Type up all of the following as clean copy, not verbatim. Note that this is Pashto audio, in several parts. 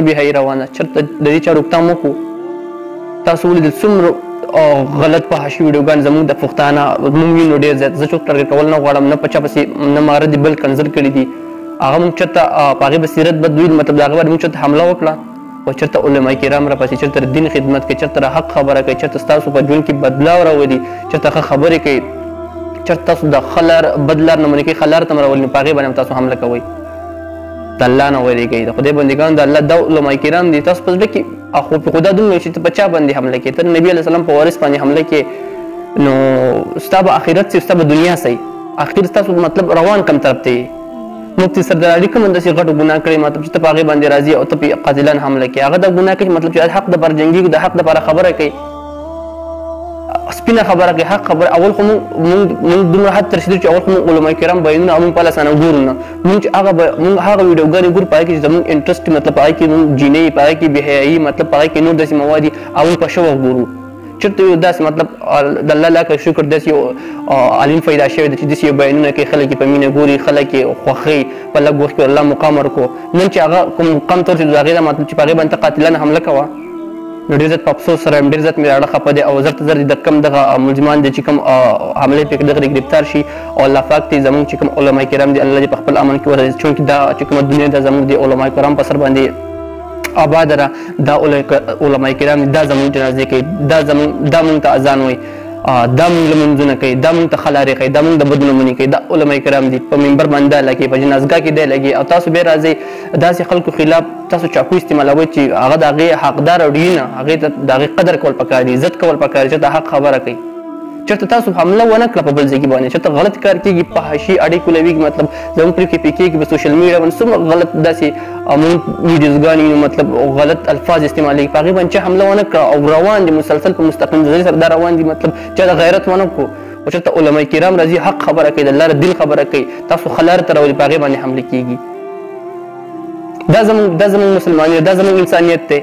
بهایي روانه چېرته د دې چارو اقدام وکړو تاسو ولیدل څومره غلط فحاشي ویډیوګان زموږ د پښتانه موږ وینو ډېر زیات زه څوک ټارګېټ کول نه غواړم نه په چا پسې نه ماره دي بل کنزل کړي دي هغه موږ چېرته په هغې بصیرت بد ویل مطلب د هغه باندې موږ چېرته حمله وکړه او چېرته علما کرام راپسې چېرته د دین خدمت کوي چېرته د حق خبره کوي چېرته ستاسو په ژوند کې بدلاو راولي چېرته ښه خبرې کوي چېرته تاسو د ښه لار بد لار نه منې کوي ښه لار ته م راولي نو په هغې باندې هم تاسو حمله کوئ د الله نه ویرېږئ د خدای بندګانو د الله دا علما کرام دي تاسو په زړه کې خو په خدا دومره چې ته په چا باندې حمله کوې ته نبي علیه السلام په وارث باندې حمله کوې نو ستا به آخرت صحیح ستا به دنیا صحیح آخر ستاسو مطلب روان کم طرف ته مفتی سردار علي کوم داسې غټو ګناه کړی مطلب چې ته په هغې باندې راځي او ته په قاتلان حمله کوې هغه دا ګناه کوي مطلب چې حق دپاره جنګېږي د حق دپاره خبره کوي سپینه خبره کوي حق خبره اول خو موږ دومره حد ته رسېدو چې اول خو موږ علما کرام بیانونه موږ په لاسانه ګورو نه موږ چې هغه ویډیوګانې ګورو په هغې کې چې زموږ انټرسټ مطلب په هغې کې موږ جینۍ په هغې کې بېحیایي مطلب په هغې کې نور داسې مواد دي هغه په شوق ګورو چېرته یو داسې مطلب د الله لاکه شکر داسې یو عالم پیدا شوی دی چې داسې یو بیانونه کوي خلک یې په مینه ګوري خلک یې خوښوي په لږ وخت کې الله مقام ورکړو نن چې هغه کوم مقام ته ورسېدو د هغې دا مطلب چې په هغې باندې ته قاتلانه حمله کوه نو ډېر زیات په افسوس سره ډېر زیات مې اړه خفه دی او زر ته زر د کم دغه ملزمان دي چې کوم حملې پکې دغه گرفتار شي او الله پاک دې زموږ چې کوم علما کرام دي الله دې په خپل امن کې وساتي چونکې دا چې کومه دنیا ده زموږ د علما کرام په سر باندې آباد ده دا علما کرام دا زموږ جنازې کوي دا موږ ته اذان وایي دا موږ لمونځونه کوي دا موږ ته ښه لارې ښیي دا موږ د بدو نمونې کوي دا علما کرام دي په منبر باندې دا لګي په جنازګاه کې دی لګي او تاسو بیا راځئ داسې خلکو خلاف تاسو چاقو استعمالوئ چې هغه د هغې حقدار او ډي نه هغې ته د هغې قدر کول پکار دي عزت کول پکار دي چې د حق خبره کوي چېرته تاسو حمله ونه کړه په بل ځای کې باندې چېرته غلط کار کېږي فحاشي اړیکو لویږي مطلب زموږ پرې کې کېږي په سوشل میډیا باندې څومره غلط داسې موږ ویډیوزګانې مطلب غلط الفاظ استعمالېږي په هغې باندې چې حمله ونه کړه او روان دي مسلسل په مستقیم ځای سره دا روان دي مطلب چا د غیرت ونه کړو او چېرته علما کرام راځي حق خبره کوي د الله د دین خبره کوي تاسو ښه لارې ته راولي په هغې باندې حمله کېږي دا زموږ مسلماني دا زموږ انسانیت دی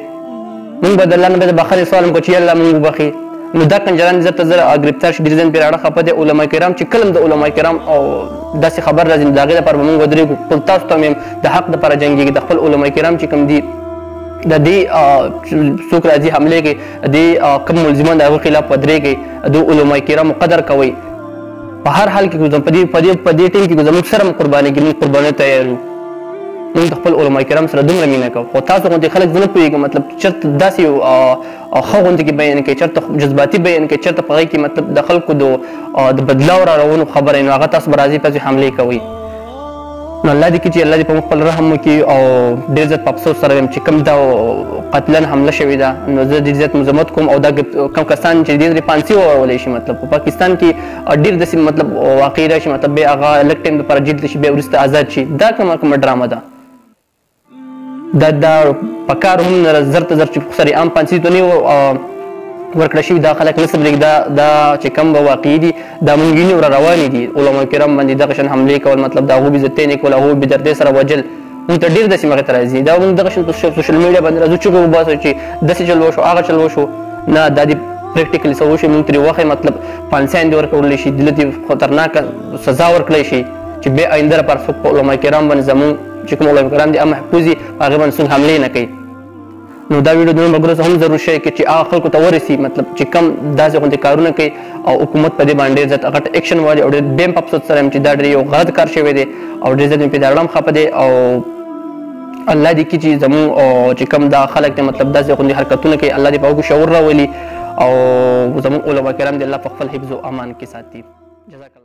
موږ به د الله نه باید بخښنې سوال وکړو چې یا الله موږ وبخښي نو دا کنجران زر ته زر ګرفتار شي ډېر ځان پرې اړه خفه دی علما کرام چې کله هم د علما کرام او داسې خبر راځي نو د هغې لپاره به موږ ودرېږو خپل تاسو ته هم د حق دپاره جنګېږي د خپل علما کرام چې کوم دي د دې څوک راځي حملې کوي د کوم ملزمان د هغو خلاف ودرېږئ د علما کرامو قدر کوئ په هر حال کې په دې ټیم کې زموږ سره هم قرباني کوي موږ قربانۍ تیار یو موږ د خپل علما کرام سره دومره مینه کوو خو تاسو غوندې خلک زه نه پوهېږم مطلب چېرته داسې یو ښه غوندې کې بیان کوي چېرته جذباتي بیان کوي چېرته په هغې کې مطلب د خلکو د بدلاو راروونو خبره نو هغه تاسو به راځئ پسې حملې کوئ نو الله دې کړي چې الله دې په موږ خپل رحم وکړي او ډېر زیات په افسوس سره یم چې کوم دا قاتلان حمله شوې ده نو زه ډېر زیات مذمت کوم او دا کوم کسان چې دې پانسي وورولی شي مطلب په پاکستان کې ډېر داسې مطلب واقع راشي مطلب بیا هغه لږ ټایم دپاره جیل شي بیا وروسته آزاد شي دا کومه ډرامه ده دا پکار هم زر ته زر چې سرې عام پانسي ته نه ورکړه شوي دا خلک نه صبرېږي دا چې کوم به واقعي دي دا موږ وینو را روانې دي علما کرام باندې دغه شان حملې کول مطلب د هغو بېزتۍ نه کول هغو بېدردۍ سره وجل موږ ته ډېر داسې مخې ته راځي دا موږ دغه شان په سوشل میډیا باندې راځو چغې وباسو چې داسې چل وشو هغه چل وشو نه دا دې پریکټیکلي څه وشي موږ ترې وښیي مطلب پانسیان دې ورکولی شي دله دې خطرناکه سزا ورکړی شي چې بیا آینده لپاره څوک په علما کرام باندې زموږ چې کوم علما کرام دي هغه محفوظ وي هغې باندې څوک حملې نه کوي نو دا ویډیو د ملګرو سره هم ضرور شیر کړئ چې هغه خلکو ته ورسي مطلب چې کم داسې غوندې کارونه کوي او حکومت په دې باندې ډېر زیات غټ ایکشن والی او ډېر بیم په افسوس سره یم چې دا ډېر یو غلط کار شوی دی او ډېر زیات مې پرې د اړه هم خفه دی او الله دې کړي چې زموږ چې کوم دا خلک دی مطلب داسې غوندې حرکتونه کوي الله دې په هغو شعور راولي او زموږ علما کرام دې الله په خپل حفظ و امان کې ساتي جزاک الله